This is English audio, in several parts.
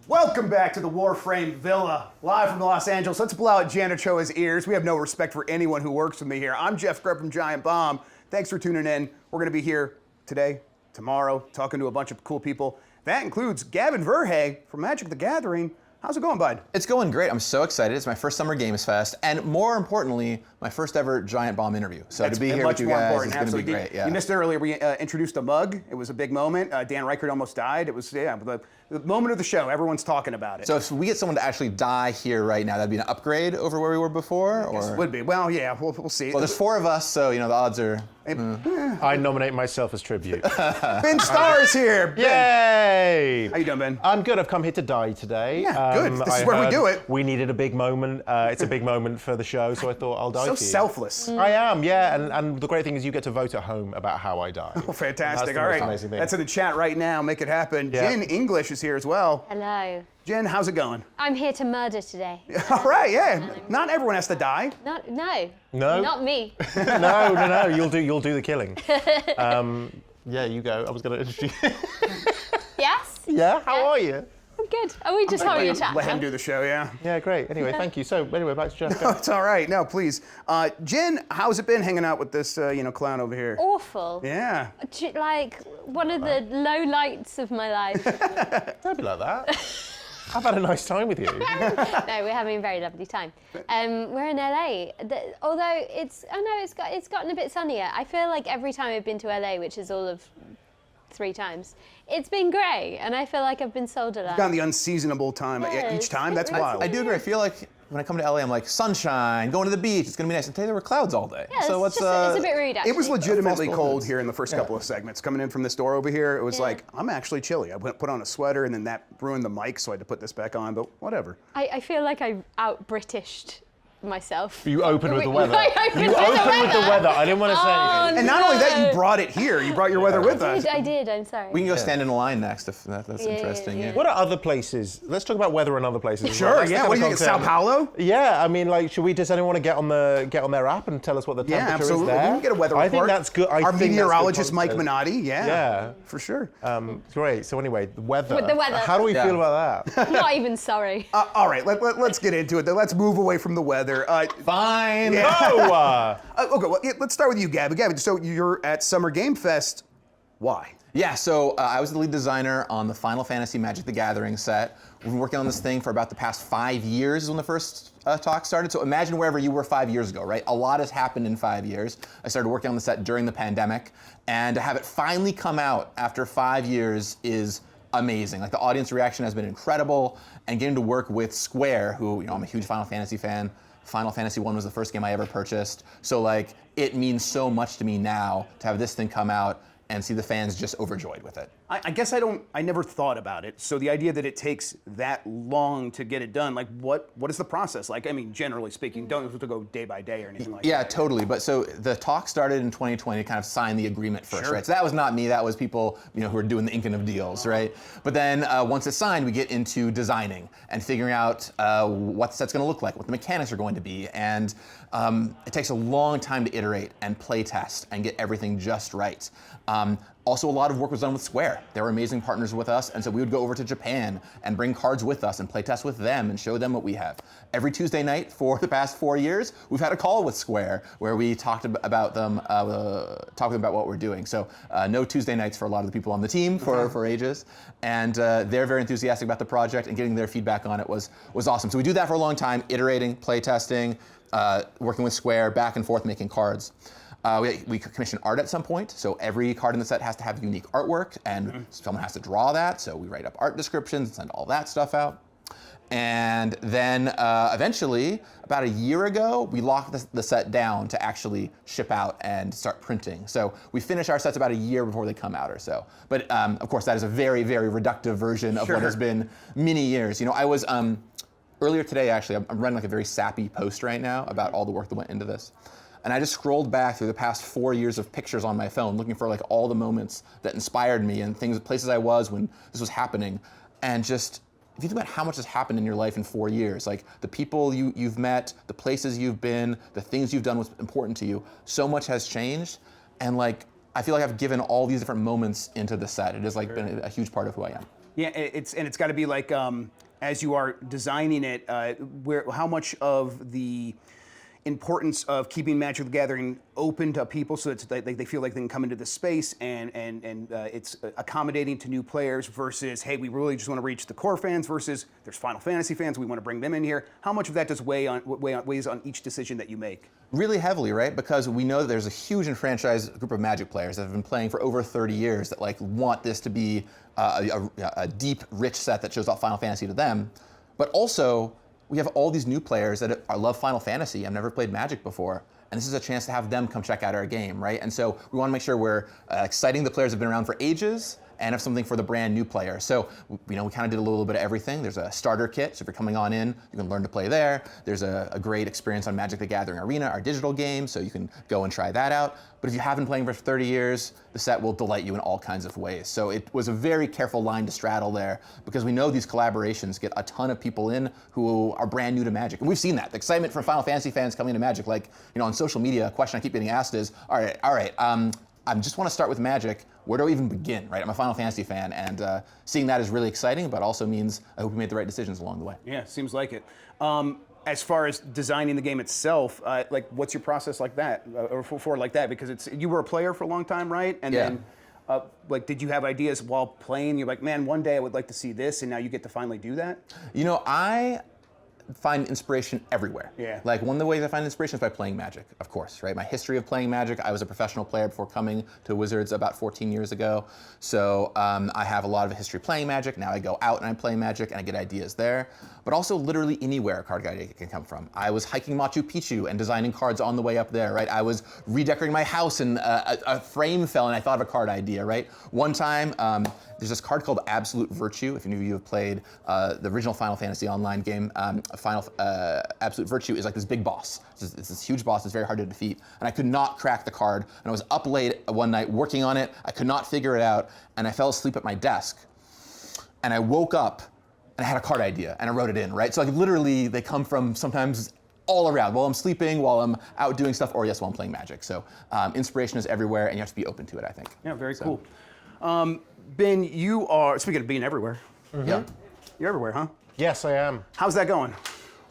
Welcome back to the Warframe Villa, live from Los Angeles. Let's blow out Janet Choa's ears. We have no respect for anyone who works with me here. I'm Jeff Grubb from Giant Bomb. Thanks for tuning in. We're going to be here today, tomorrow, talking to a bunch of cool people. That includes Gavin Verhey from Magic the Gathering. How's it going, bud? It's going great. I'm so excited. It's my first Summer Games Fest, and more importantly, my first ever Giant Bomb interview. So That's to be here with you guys is going to be Absolutely. great. Yeah. You missed it earlier. We introduced a mug. It was a big moment. Dan Reichert almost died. It was, the moment of the show. Everyone's talking about it. So if we get someone to actually die here right now, that'd be an upgrade over where we were before? Or? It would be. Well, yeah, we'll see. Well, there's 4 of us, so the odds are... I nominate myself as tribute. Ben Starr is here. Ben. Yay! How you doing, Ben? I'm good. I've come here to die today. Yeah, good. This is where we do it. We needed a big moment. It's a big moment for the show, so I thought I'll die So for you. selfless. I am, yeah. And the great thing is you get to vote at home about how I die. Oh, fantastic. That's All right. amazing thing. That's in the chat right now. Make it happen. Yeah. Jen English is here as well. Hello. Jen, how's it going? I'm here to murder today. All right, yeah. Not everyone has to die. No. No? Not me. No. You'll do the killing. Yeah, you go. I was going to introduce you. Yes? Yeah, how are you? I'm good. Are we just having a chat? Let him now? do the show, yeah. Yeah, great. Anyway, thank you. So anyway, back to Jeff. No, it's all right. No, please. Jen, how's it been hanging out with this, clown over here? Awful. Yeah. Like one of the low lights of my life. Don't be like that. I've had a nice time with you. No, we're having a very lovely time. We're in LA. Although it's gotten a bit sunnier. I feel like every time I've been to LA, which is all of 3 times, it's been grey, and I feel like I've been sold a lot. You've gotten the unseasonable time each time. That's wild. I do agree. I feel like when I come to LA, I'm like, sunshine, going to the beach, it's going to be nice. And today there were clouds all day. Yeah, so it's a bit rude, actually. It was legitimately False cold confidence. here in the first couple of segments. Coming in from this door over here, it was like, I'm actually chilly. I put on a sweater, and then that ruined the mic, so I had to put this back on, but whatever. I feel like I out-Britished myself. You opened with the weather. I opened You opened with the weather. I didn't want to say anything. And not only that, you brought it here. You brought your weather with us. I did, I'm sorry. We can go stand in a line next if that's interesting. yeah. What are other places? Let's talk about weather in other places. as well. Sure, That's the yeah. kind What of do you think, Sao content. Paulo? Yeah, I mean, like, does anyone want to get on their app and tell us what the temperature absolutely. is there? We can get a weather report. I think that's good. Our meteorologist, Mike Minotti, yeah. For sure. Great. So anyway, the weather. With the weather. How do we feel about that? I'm not even sorry. All right, let's get into it. Let's move away from the weather. Fine. No! Okay, well, let's start with you, Gavin. Gavin, so you're at Summer Game Fest. Why? Yeah, so I was the lead designer on the Final Fantasy Magic the Gathering set. We've been working on this thing for about the past 5 years is when the first talk started. So imagine wherever you were 5 years ago, right? A lot has happened in 5 years. I started working on the set during the pandemic, and to have it finally come out after 5 years is amazing. Like, the audience reaction has been incredible, and getting to work with Square, who, I'm a huge Final Fantasy fan. Final Fantasy 1 was the first game I ever purchased. So like, it means so much to me now to have this thing come out and see the fans just overjoyed with it. I guess I never thought about it. So the idea that it takes that long to get it done, like what is the process like? I mean, generally speaking, don't have to go day by day or anything like that. Yeah, totally. But so the talk started in 2020 to kind of sign the agreement first, right? So that was not me, that was people, who were doing the inking of deals, right? But then once it's signed, we get into designing and figuring out what the set's gonna look like, what the mechanics are going to be. And it takes a long time to iterate and play test and get everything just right. Also, a lot of work was done with Square. They were amazing partners with us, and so we would go over to Japan and bring cards with us and play test with them and show them what we have. Every Tuesday night for the past 4 years, we've had a call with Square where we talked about them, about what we're doing. So no Tuesday nights for a lot of the people on the team for ages, and they're very enthusiastic about the project, and getting their feedback on it was awesome. So we do that for a long time, iterating, play testing, working with Square, back and forth, making cards. We commission art at some point, so every card in the set has to have unique artwork, and someone has to draw that, so we write up art descriptions and send all that stuff out. And then eventually, about a year ago, we locked the set down to actually ship out and start printing. So we finish our sets about a year before they come out or so. But of course, that is a very, very reductive version of what has been many years. I was, earlier today actually, I'm running like a very sappy post right now about all the work that went into this. And I just scrolled back through the past 4 years of pictures on my phone, looking for like all the moments that inspired me and places I was when this was happening. And just, if you think about how much has happened in your life in 4 years, like the people you've met, the places you've been, the things you've done was important to you, so much has changed. And like, I feel like I've given all these different moments into the set. It has like been a huge part of who I am. Yeah, it's got to be like as you are designing it, how much of the importance of keeping Magic the Gathering open to people so that they feel like they can come into the space and it's accommodating to new players versus, hey, we really just want to reach the core fans versus there's Final Fantasy fans, we want to bring them in here. How much of that does weighs on each decision that you make? Really heavily, right? Because we know that there's a huge enfranchised group of Magic players that have been playing for over 30 years that like want this to be a deep, rich set that shows off Final Fantasy to them. But also, we have all these new players that love Final Fantasy, have never played Magic before, and this is a chance to have them come check out our game, right? And so we want to make sure we're exciting the players that have been around for ages and have something for the brand new player. So, we kind of did a little bit of everything. There's a starter kit, so if you're coming on in, you can learn to play there. There's a great experience on Magic the Gathering Arena, our digital game, so you can go and try that out. But if you haven't been playing for 30 years, the set will delight you in all kinds of ways. So it was a very careful line to straddle there, because we know these collaborations get a ton of people in who are brand new to Magic. And we've seen that. The excitement from Final Fantasy fans coming to Magic, like, on social media, a question I keep getting asked is, all right, I just want to start with Magic. Where do I even begin, right? I'm a Final Fantasy fan, and seeing that is really exciting, but also means I hope we made the right decisions along the way. Yeah, seems like it. As far as designing the game itself, like, what's your process like that, or for like that? Because you were a player for a long time, right? And yeah. then, did you have ideas while playing? You're like, man, one day I would like to see this, and now you get to finally do that? I find inspiration everywhere. Yeah. Like, one of the ways I find inspiration is by playing Magic, of course, right? My history of playing Magic, I was a professional player before coming to Wizards about 14 years ago. So I have a lot of history playing Magic. Now I go out and I play Magic and I get ideas there. But also literally anywhere a card idea can come from. I was hiking Machu Picchu and designing cards on the way up there, right? I was redecorating my house and a frame fell and I thought of a card idea, right? One time, there's this card called Absolute Virtue. If any of you have played the original Final Fantasy Online game, Absolute Virtue is like this big boss. It's this huge boss that's very hard to defeat. And I could not crack the card. And I was up late one night working on it. I could not figure it out. And I fell asleep at my desk. And I woke up and I had a card idea and I wrote it in, right? So like literally they come from sometimes all around, while I'm sleeping, while I'm out doing stuff, or yes, while I'm playing Magic. So inspiration is everywhere and you have to be open to it, I think. Yeah, very cool. Ben, you are, speaking of being everywhere, Yeah. You're everywhere, huh? Yes, I am. How's that going?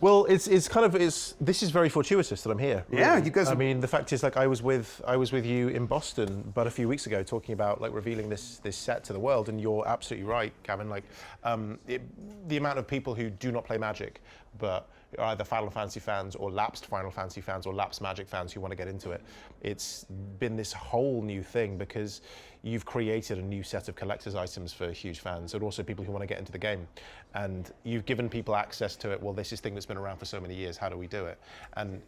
Well, this is very fortuitous that I'm here. Really. Yeah, you guys. I mean, the fact is, like, I was with you in Boston, but a few weeks ago, talking about like revealing this set to the world, and you're absolutely right, Gavin. Like, the amount of people who do not play Magic, but are either Final Fantasy fans or lapsed Final Fantasy fans or lapsed Magic fans who want to get into it. It's been this whole new thing because you've created a new set of collector's items for huge fans, and also people who want to get into the game. And you've given people access to it. Well, this is a thing that's been around for so many years. How do we do it? And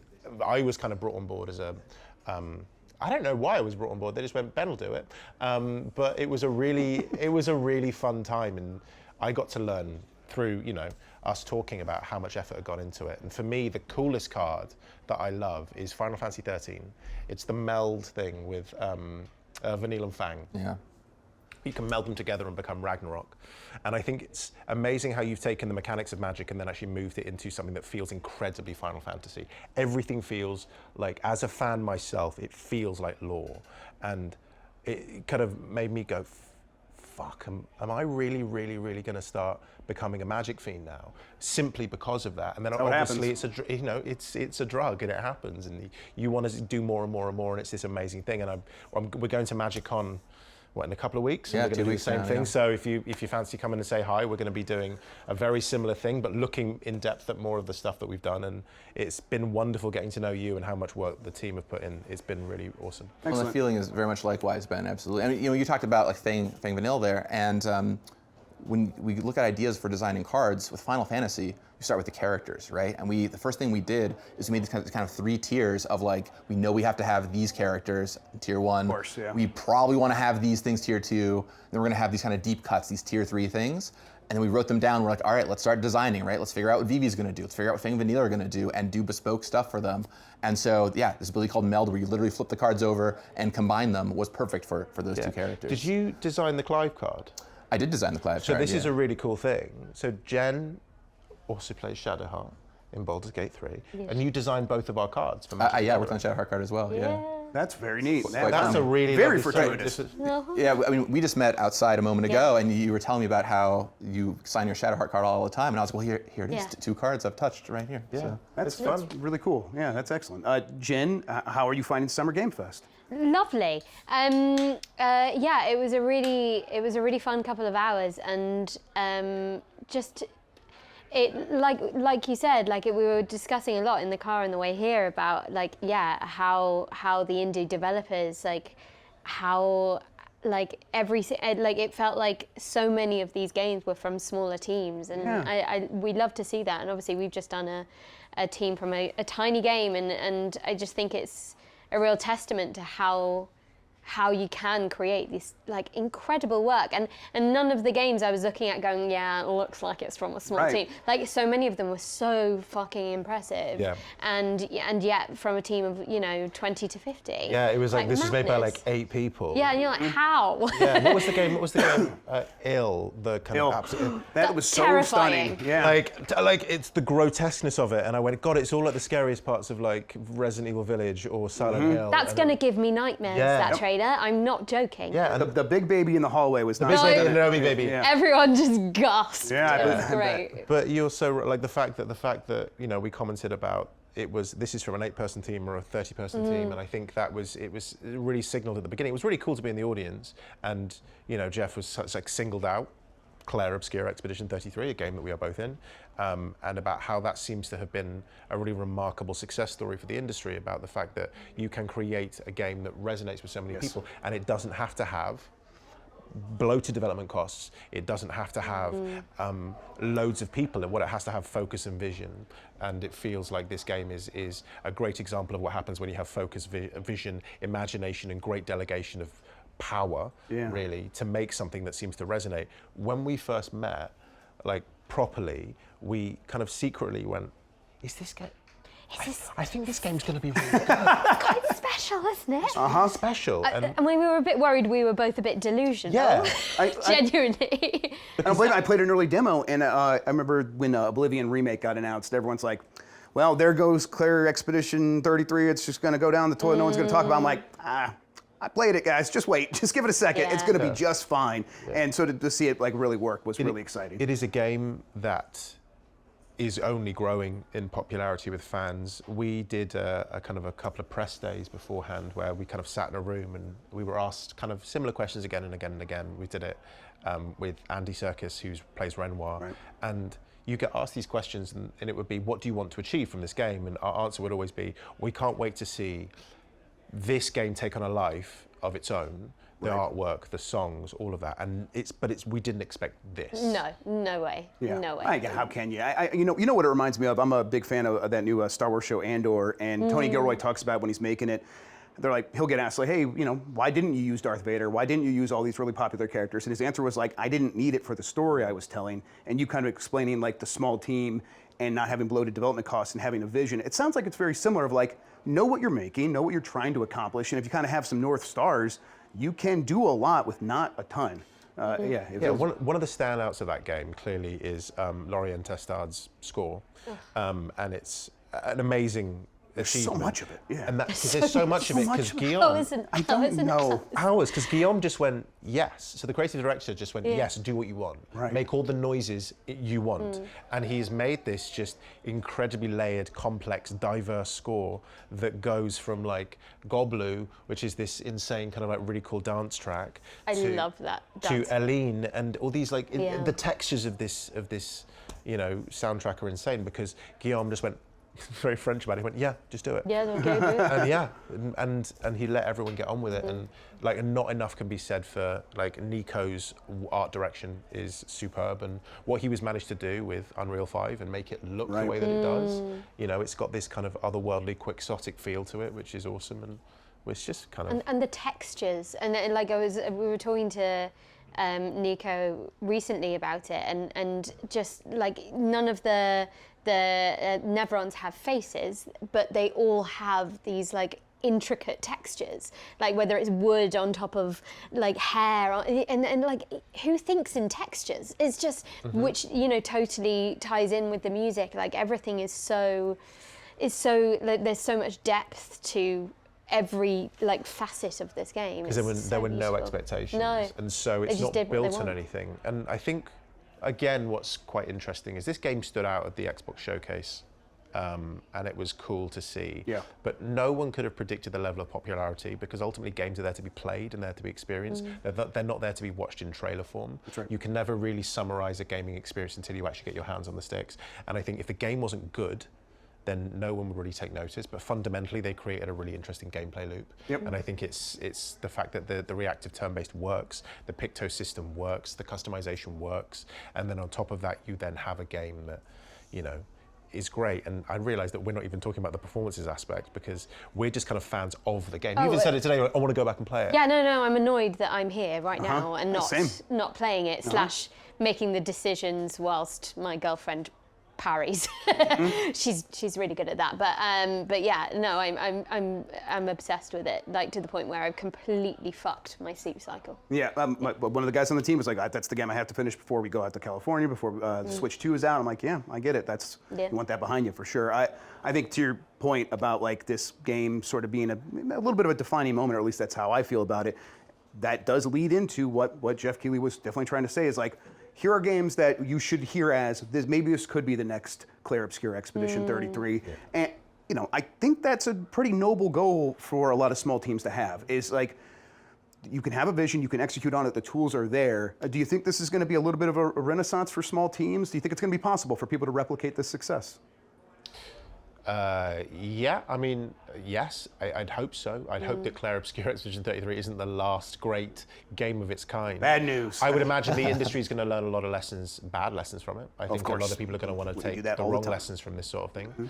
I was kind of brought on board as a, I don't know why I was brought on board. They just went, Ben will do it. But it was a really fun time, and I got to learn through, us talking about how much effort had gone into it. And for me, the coolest card that I love is Final Fantasy 13. It's the meld thing with Vanille and Fang. Yeah. You can meld them together and become Ragnarok. And I think it's amazing how you've taken the mechanics of Magic and then actually moved it into something that feels incredibly Final Fantasy. Everything feels like, as a fan myself, it feels like lore. And it kind of made me go, fuck, am I really, really, really going to start becoming a Magic fiend now, simply because of that? And then obviously it's a drug, and it happens, and you want to do more and more and more, and it's this amazing thing. And we're going to MagicCon, in a couple of weeks? Yeah, and we're going to do the same thing. Yeah. So if you fancy coming and say hi, we're going to be doing a very similar thing, but looking in depth at more of the stuff that we've done. And it's been wonderful getting to know you and how much work the team have put in. It's been really awesome. Well, the feeling is very much likewise, Ben, absolutely. I mean, you talked about like Fang Vanille there, and when we look at ideas for designing cards with Final Fantasy, we start with the characters, right? And the first thing we did is we made this kind of 3 tiers of like, we know we have to have these characters, tier 1. Of course, yeah. We probably want to have these things, tier 2. Then we're going to have these kind of deep cuts, these tier 3 things. And then we wrote them down. We're like, all right, let's start designing, right? Let's figure out what Vivi's going to do. Let's figure out what Fang Vanille are going to do and do bespoke stuff for them. And so, yeah, this ability called Meld, where you literally flip the cards over and combine them, was perfect for those 2 characters. Did you design the Clive card? I did design the Clive card. So this is a really cool thing. So Jen also plays Shadowheart in Baldur's Gate 3, and you designed both of our cards for Magic. Yeah, I worked on Shadowheart card as well. Yeah. That's very neat. That's a really very lovely fortuitous. Yeah, I mean, we just met outside a moment ago, and you were telling me about how you sign your Shadowheart card all the time, and I was like, well, here it is, 2 cards I've touched right here. Yeah, So. That's really cool. Yeah, that's excellent. Jen, how are you finding Summer Game Fest? Lovely. Yeah, it was a really fun couple of hours, and just it like you said, like we were discussing a lot in the car on the way here about how the indie developers how it felt like so many of these games were from smaller teams, and we love to see that. And obviously we've just done a team from a tiny game, and I just think it's a real testament to how you can create this incredible work, and none of the games I was looking at going, yeah, it looks like it's from a small team. Like so many of them were so fucking impressive, and yet from a team of 20 to 50. Yeah, it was like this madness. was made by 8 people. Yeah, and you're like, how? Yeah, what was the game? Ill, the kind Ill. of absolute. That was so terrifying. stunning. Yeah. Like it's the grotesqueness of it, and I went, God, it's all like the scariest parts of like Resident Evil Village or Silent Hill. That's gonna give me nightmares. That trailer. I'm not joking. Yeah, and the big baby in the hallway was not. no, baby. Yeah. Everyone just gasped. Yeah, it was great. But you also like the fact that we commented about this is from an 8-person team or a 30-person team, and I think it was really signaled at the beginning. It was really cool to be in the audience, and Jeff was singled out Clair Obscur Expedition 33, a game that we are both in, and about how that seems to have been a really remarkable success story for the industry, about the fact that you can create a game that resonates with so many people, and it doesn't have to have bloated development costs. It doesn't have to have loads of people, and what it has to have focus and vision. And it feels like this game is a great example of what happens when you have focus, vision, imagination, and great delegation of power, really, to make something that seems to resonate. When we first met, properly, we kind of secretly went, is this game? I think this game's going to be really good. Quite special, isn't it? Special. And we were a bit worried. We were both a bit delusional. Yeah. Genuinely. I played an early demo, and I remember when Oblivion Remake got announced, everyone's like, well, there goes Clair Expedition 33. It's just going to go down the toilet. No one's going to talk about it. I'm like, I played it, guys. Just wait. Just give it a second. Yeah. It's going to be just fine. Yeah. And so to see it really work was really exciting. It is a game that is only growing in popularity with fans. We did a couple of press days beforehand where we kind of sat in a room and we were asked kind of similar questions again and again and again. We did it with Andy Serkis, who plays Renoir, and you get asked these questions, and it would be, what do you want to achieve from this game? And our answer would always be, we can't wait to see this game take on a life of its own, the artwork, the songs, all of that, and we didn't expect this. No way. Yeah. No way. How can you? You know what it reminds me of? I'm a big fan of that new Star Wars show Andor, and Tony Gilroy talks about when he's making it. They're like, he'll get asked like, hey, why didn't you use Darth Vader? Why didn't you use all these really popular characters? And his answer was like, I didn't need it for the story I was telling. And you kind of explaining like the small team and not having bloated development costs and having a vision. It sounds like it's very similar of like, know what you're making, know what you're trying to accomplish, and if you kind of have some North Stars, you can do a lot with not a ton. One of the standouts of that game clearly is Lorien Testard's score, and it's an amazing achievement. So much of it, yeah. And there's so much of it because Guillaume... I don't know. Hours, because Guillaume just went, yes. So the creative director just went, yes, do what you want. Right. Make all the noises you want. And he's made this just incredibly layered, complex, diverse score that goes from like Goblu, which is this insane kind of like really cool dance track. I love that. To Aline and all these like, the textures of this soundtrack are insane because Guillaume just went, very French about it. He went, yeah, just do it. Yeah, okay. And he let everyone get on with it, and not enough can be said for like Nico's art direction is superb, and what he was managed to do with Unreal 5 and make it look the way that it does. It's got this kind of otherworldly, quixotic feel to it, which is awesome, and it's just kind of and the textures, and like we were talking to Nico recently about it, and just like none of the Neverons have faces, but they all have these like intricate textures, like whether it's wood on top of like hair, and like who thinks in textures? It's just which totally ties in with the music. Like everything is so like, there's so much depth to every like facet of this game. Because there were no expectations. No. And so They it's just not did what they built on want. anything. And I think, again, what's quite interesting is this game stood out at the Xbox Showcase. And it was cool to see. Yeah. But no one could have predicted the level of popularity, because ultimately games are there to be played and there to be experienced. They're not there to be watched in trailer form. That's right. You can never really summarize a gaming experience until you actually get your hands on the sticks. And I think if the game wasn't good, then no one would really take notice. But fundamentally, they created a really interesting gameplay loop. Yep. And I think it's the fact that the reactive turn-based works, the Picto system works, the customization works, and then on top of that, you then have a game that, you know, is great. And I realised that we're not even talking about the performances aspect, because we're just kind of fans of the game. You even said it today, like, I want to go back and play it. Yeah, no, I'm annoyed that I'm here right now and Same. not playing it, slash making the decisions whilst my girlfriend parries. She's really good at that. But yeah, no, I'm obsessed with it, like to the point where I've completely fucked my sleep cycle. Yeah, one of the guys on the team was like, that's the game I have to finish before we go out to California, before the Switch 2 is out. I'm like, yeah, I get it. You want that behind you for sure. I think to your point about like this game sort of being a little bit of a defining moment, or at least that's how I feel about it, that does lead into what Jeff Keighley was definitely trying to say, is like, here are games that you should hear as this. Maybe this could be the next Clair Obscur Expedition 33, and you know, I think that's a pretty noble goal for a lot of small teams to have. Is like, you can have a vision, you can execute on it, the tools are there. Do you think this is going to be a little bit of a renaissance for small teams? Do you think it's going to be possible for people to replicate this success? Yeah, I mean, yes, I'd hope so. I'd hope that Clair Obscur Expedition 33 isn't the last great game of its kind. Bad news. I would imagine the industry is going to learn a lot of lessons, bad lessons from it. I think a lot of people are going to want to take the wrong lessons from this sort of thing.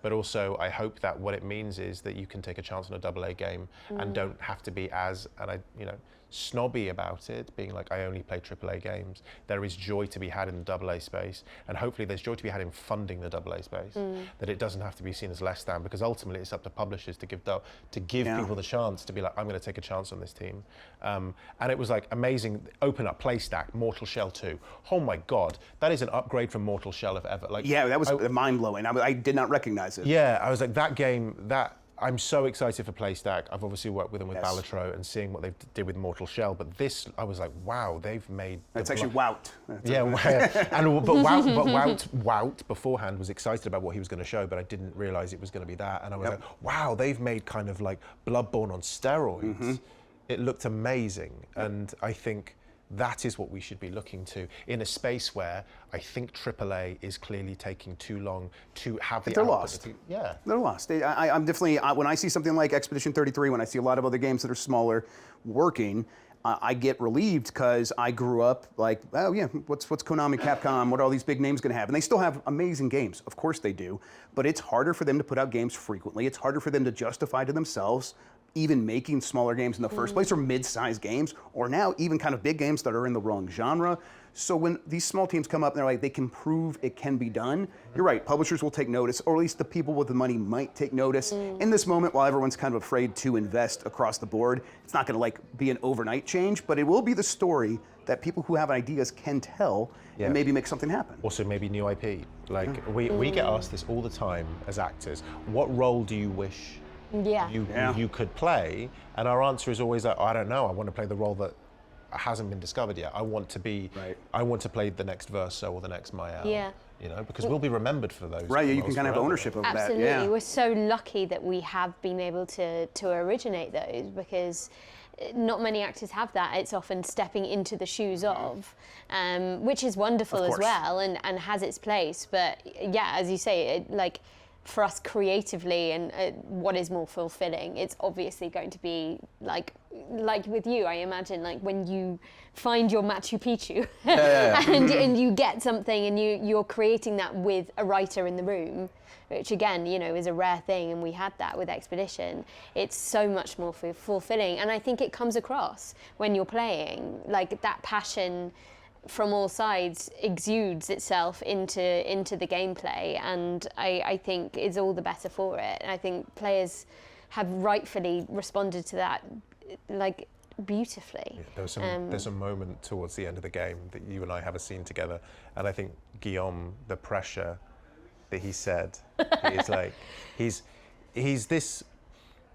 But also, I hope that what it means is that you can take a chance on a AA game and don't have to be as, snobby about it, being like, I only play AAA games. There is joy to be had in the AA space, and hopefully there's joy to be had in funding the AA space, that it doesn't have to be seen as less than, because ultimately it's up to publishers to give people the chance to be like, I'm going to take a chance on this team. And it was like amazing, open up PlayStack, Mortal Shell 2. Oh my God, that is an upgrade from Mortal Shell if ever. Like, yeah, that was mind-blowing. I did not recognize it. Yeah, I was like, that game, I'm so excited for PlayStack. I've obviously worked with them with Balatro and seeing what they did with Mortal Shell, but this, I was like, wow, they've made... It's actually Wout. But Wout beforehand was excited about what he was going to show, but I didn't realize it was going to be that. And I was like, wow, they've made kind of like Bloodborne on steroids. It looked amazing. And I think that is what we should be looking to in a space where I think AAA is clearly taking too long to have the... They're lost. Yeah. They're lost. I'm definitely, when I see something like Expedition 33, when I see a lot of other games that are smaller working, I get relieved, because I grew up like, oh yeah, what's Konami, Capcom, what are all these big names going to have? And they still have amazing games. Of course they do. But it's harder for them to put out games frequently. It's harder for them to justify to themselves even making smaller games in the first place, or mid-sized games, or now even kind of big games that are in the wrong genre. So when these small teams come up and they're like, they can prove it can be done, you're right, publishers will take notice, or at least the people with the money might take notice. In this moment, while everyone's kind of afraid to invest across the board, it's not gonna like be an overnight change, but it will be the story that people who have ideas can tell and maybe make something happen. Also maybe new IP. Like, we get asked this all the time as actors, what role do you wish you could play? And our answer is always like, I don't know, I want to play the role that hasn't been discovered yet. I want to be, I want to play the next Verso or the next Mael. Yeah. You know, because we'll be remembered for those. Right, you can kind of have ownership over Absolutely. that. Yeah. We're so lucky that we have been able to originate those, because not many actors have that. It's often stepping into the shoes of, which is wonderful as well, and has its place. But yeah, as you say, for us creatively, and what is more fulfilling, it's obviously going to be like with you, I imagine, like when you find your Machu Picchu and you get something and you're creating that with a writer in the room, which again, is a rare thing, and we had that with Expedition. It's so much more fulfilling, and I think it comes across when you're playing, like that passion from all sides exudes itself into the gameplay, and I think is all the better for it. And I think players have rightfully responded to that like beautifully. Yeah, there's a moment towards the end of the game that you and I have a scene together, and I think Guillaume, the pressure that he said, is like he's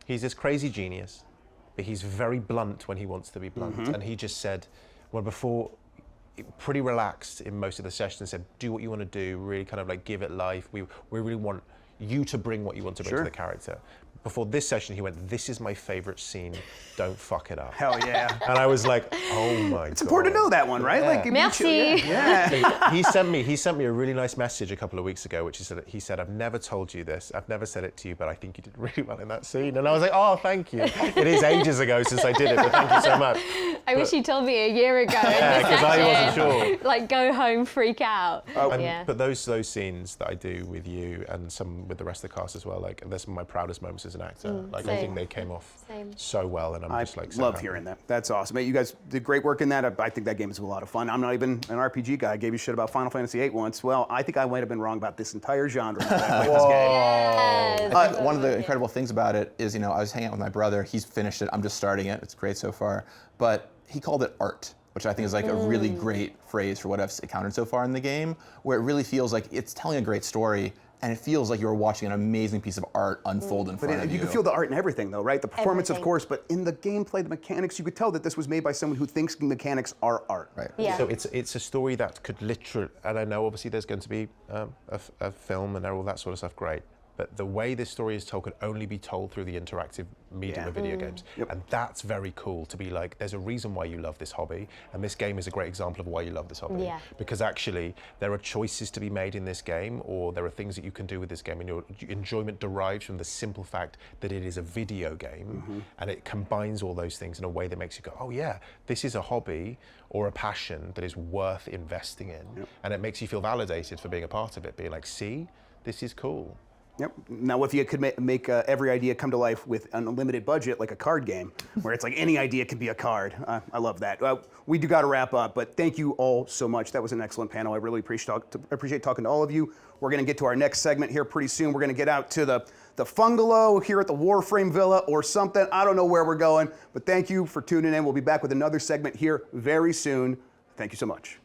He's this crazy genius, but he's very blunt when he wants to be blunt. And he just said, well, before, pretty relaxed in most of the sessions, said, do what you want to do, really kind of like give it life. We really want you to bring what you want to bring to the character. Before this session, he went, this is my favorite scene, don't fuck it up. Hell yeah. And I was like, oh my God. It's important to know that one, right? Yeah. Like, Merci. yeah. He sent me a really nice message a couple of weeks ago, which he said, I've never told you this, I've never said it to you, but I think you did really well in that scene. And I was like, oh, thank you. It is ages ago since I did it, but thank you so much. I wish you told me a year ago. Yeah, because I wasn't sure. Like, go home, freak out. But those scenes that I do with you and some with the rest of the cast as well, like, they're some of my proudest moments as an actor. Like, I think they came off so well, and I'm just like, so love happy. hearing that. That's awesome. Hey, you guys did great work in that. I think that game is a lot of fun. I'm not even an RPG guy. I gave you shit about Final Fantasy VIII once. Well, I think I might have been wrong about this entire genre when I played this game. Yes. I think one of the incredible things about it is, I was hanging out with my brother. He's finished it. I'm just starting it. It's great so far. But he called it art, which I think is like a really great phrase for what I've encountered so far in the game, where it really feels like it's telling a great story, and it feels like you're watching an amazing piece of art unfold in front of you. You can feel the art in everything, though, right? The performance, of Everything. course, but in the gameplay, the mechanics, you could tell that this was made by someone who thinks the mechanics are art. Right. Yeah. So it's a story that could literally, and I know obviously there's going to be a film and all that sort of stuff, great. But the way this story is told could only be told through the interactive medium of video games. And that's very cool to be like, there's a reason why you love this hobby, and this game is a great example of why you love this hobby. Yeah. Because actually, there are choices to be made in this game, or there are things that you can do with this game, and your enjoyment derives from the simple fact that it is a video game, and it combines all those things in a way that makes you go, oh yeah, this is a hobby or a passion that is worth investing in. And it makes you feel validated for being a part of it, being like, see, this is cool. Yep. Now, if you could make every idea come to life with an unlimited budget, like a card game, where it's like any idea can be a card, I love that. We do got to wrap up, but thank you all so much. That was an excellent panel. I really appreciate talking to all of you. We're going to get to our next segment here pretty soon. We're going to get out to the Fungalow here at the Warframe Villa or something. I don't know where we're going, but thank you for tuning in. We'll be back with another segment here very soon. Thank you so much.